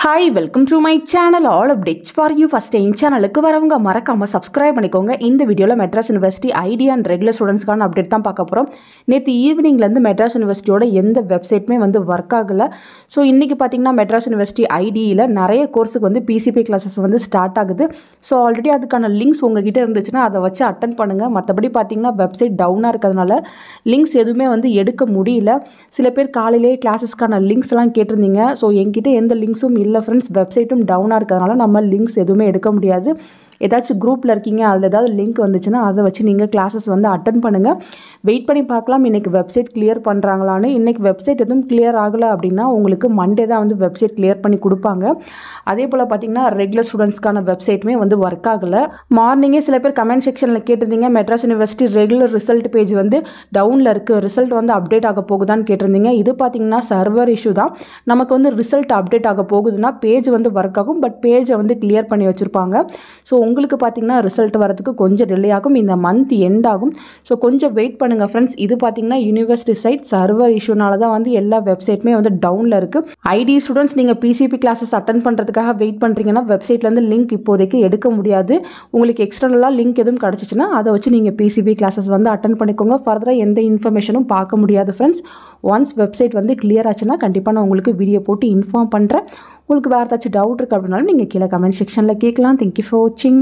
Hi, welcome to my channel. All updates for you. First in channel க்கு வரவங்க மறக்காம subscribe பண்ணிக்கோங்க. இந்த வீடியோல Madras university ID and regular ஸ்டூடண்ட்ஸ்க்கான அப்டேட் தான் பார்க்க போறோம். நேத்து ஈவினிங்ல இருந்து மெட்ராஸ் யுனிவர்சிட்டியோட எந்த வெப்சைட்மே வந்து வர்க் ஆகல. சோ இன்னைக்கு பாத்தீங்கன்னா மெட்ராஸ் யுனிவர்சிட்டி ஐடில நிறைய கோர்ஸ்க்கு வந்து PCP கிளாसेस வந்து ஸ்டார்ட் ஆகுது. சோ ஆல்ரெடி அதுக்கான லிங்க்ஸ் உங்ககிட்ட இருந்துச்சுனா அதை வச்சு அட்டெண்ட் பண்ணுங்க. மத்தபடி பாத்தீங்கன்னா வெப்சைட் டவுனா இருக்கதனால லிங்க்ஸ் எதுவுமே வந்து எடுக்க முடியல. சில பேர் காலையிலே கிளாसेसக்கான லிங்க்ஸ் எல்லாம் கேட்டிருந்தீங்க. சோ என்கிட்ட எந்த லிங்க்ஸும் இல்ல फ्रेंड्स வெப்சைட்டும் டவுனா இருக்கதனால நம்ம லிங்க்ஸ் எதுவுமே எடுக்க முடியாது. ஏதாச்சும் குரூப்ல இருக்கீங்க அதுல ஏதாவது லிங்க் வந்துச்சுனா அதை வச்சு நீங்க கிளாसेस வந்து அட்டெண்ட் பண்ணுங்க. வெயிட் பண்ணி பார்க்கலாம் இன்னைக்கு வெப்சைட் கிளியர் பண்றாங்களான்னு. இன்னைக்கு வெப்சைட் எதுவும் கிளியர் ஆகல அப்படினா உங்களுக்கு மண்டே தான் வந்து வெப்சைட் கிளியர் பண்ணி கொடுப்பாங்க. அதே போல பாத்தீங்கன்னா ரெகுலர் ஸ்டூடண்ட்ஸ்க்கான வெப்சைட்மே வந்து வர்க் ஆகல. மார்னிங்கே சில பேர் கமெண்ட் செக்ஷன்ல கேட்டிருந்தீங்க Madras university regular result page வந்து டவுன்ல இருக்கு, ரிசல்ட் வந்து அப்டேட் ஆக போகுதான்னு கேட்டிருந்தீங்க. இது பாத்தீங்கன்னா சர்வர் இஷ்யூ தான். நமக்கு வந்து ரிசல்ட் அப்டேட் ஆக போகுதுன்னா பேஜ் வந்து வர்க் ஆகும், பட் பேஜை வந்து கிளியர் பண்ணி வச்சிருப்பாங்க. ஸோ உங்களுக்கு பார்த்தீங்கன்னா ரிசல்ட் வரதுக்கு கொஞ்சம் டிலே ஆகும், இந்த மந்த் எண்ட் ஆகும். ஸோ கொஞ்சம் வெயிட் பண்ணுங்க ஃப்ரெண்ட்ஸ். இது பார்த்தீங்கன்னா யூனிவர்சிட்டி சைட் சர்வர் இஷ்யூனால தான் வந்து எல்லா வெப்சைட்டுமே வந்து டவுனில் இருக்கு. ஐடி ஸ்டூடெண்ட்ஸ் நீங்கள் PCP கிளாஸஸ் அட்டன் பண்ணுறதுக்காக வெயிட் பண்ணுறீங்கன்னா வெப்சைட்லேருந்து லிங்க் இப்போதைக்கு எடுக்க முடியாது. உங்களுக்கு எக்ஸ்டர்னலாக லிங்க் எதுவும் கிடச்சிச்சுன்னா அதை வச்சு நீங்கள் PCP கிளாஸஸ் வந்து அட்டன் பண்ணிக்கோங்க. ஃபர்தராக எந்த இன்ஃபர்மேஷனும் பார்க்க முடியாது ஃப்ரெண்ட்ஸ். ஒன்ஸ் வெப்சைட் வந்து கிளியர் ஆச்சுன்னா கண்டிப்பாக நான் உங்களுக்கு வீடியோ போட்டு இன்ஃபார்ம் பண்ணுறேன். உங்களுக்கு வேறு ஏதாச்சும் டவுட் இருக்குது அப்படின்னாலும் நீங்கள் கீழே கமெண்ட் செக்ஷனில் கேட்கலாம். தேங்க்யூ ஃபார் வாட்சிங்.